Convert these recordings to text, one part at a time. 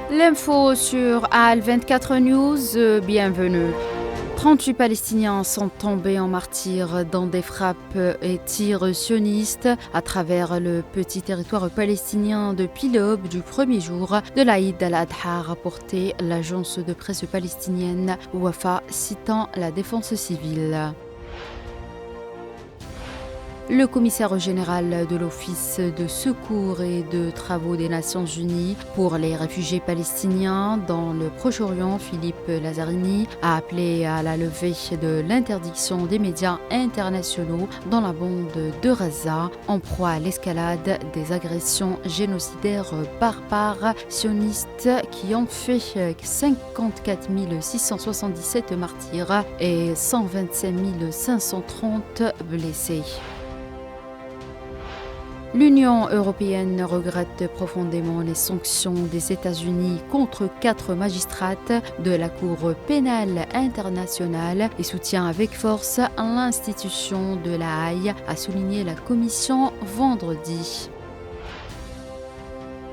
L'info sur AL24 News, bienvenue. 38 Palestiniens sont tombés en martyrs dans des frappes et tirs sionistes à travers le petit territoire palestinien depuis l'aube du premier jour de l'Aïd al-Adha, a rapporté l'agence de presse palestinienne Wafa, citant la défense civile. Le commissaire général de l'Office de secours et de travaux des Nations Unies pour les réfugiés palestiniens dans le Proche-Orient, Philippe Lazzarini, a appelé à la levée de l'interdiction des médias internationaux dans la bande de Gaza, en proie à l'escalade des agressions génocidaires barbares sionistes qui ont fait 54 677 martyrs et 125 530 blessés. L'Union européenne regrette profondément les sanctions des États-Unis contre 4 magistrates de la Cour pénale internationale et soutient avec force l'institution de la Haye, a souligné la Commission vendredi.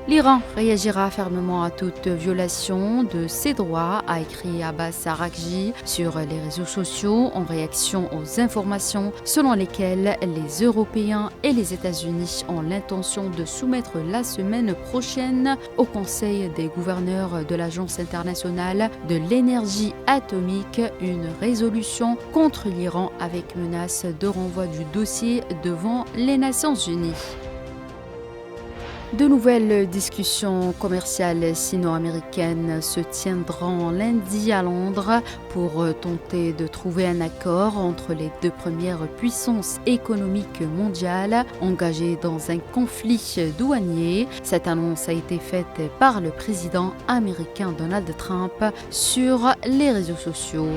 L'Iran réagira fermement à toute violation de ses droits, a écrit Abbas Araghchi sur les réseaux sociaux en réaction aux informations selon lesquelles les Européens et les États-Unis ont l'intention de soumettre la semaine prochaine au Conseil des gouverneurs de l'Agence internationale de l'énergie atomique une résolution contre l'Iran avec menace de renvoi du dossier devant les Nations Unies. De nouvelles discussions commerciales sino-américaines se tiendront lundi à Londres pour tenter de trouver un accord entre les deux premières puissances économiques mondiales engagées dans un conflit douanier. Cette annonce a été faite par le président américain Donald Trump sur les réseaux sociaux.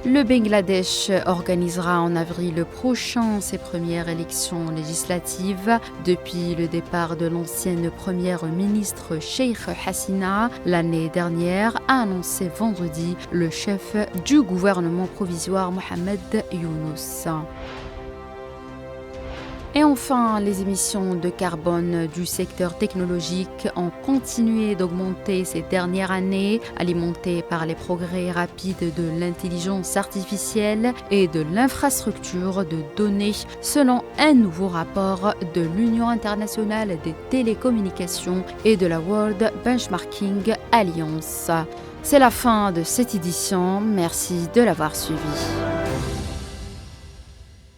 Le Bangladesh organisera en avril prochain ses premières élections législatives depuis le départ de l'ancienne première ministre Sheikh Hasina l'année dernière, a annoncé vendredi le chef du gouvernement provisoire Mohamed Yunus. Et enfin, les émissions de carbone du secteur technologique ont continué d'augmenter ces dernières années, alimentées par les progrès rapides de l'intelligence artificielle et de l'infrastructure de données, selon un nouveau rapport de l'Union internationale des télécommunications et de la World Benchmarking Alliance. C'est la fin de cette édition. Merci de l'avoir suivi.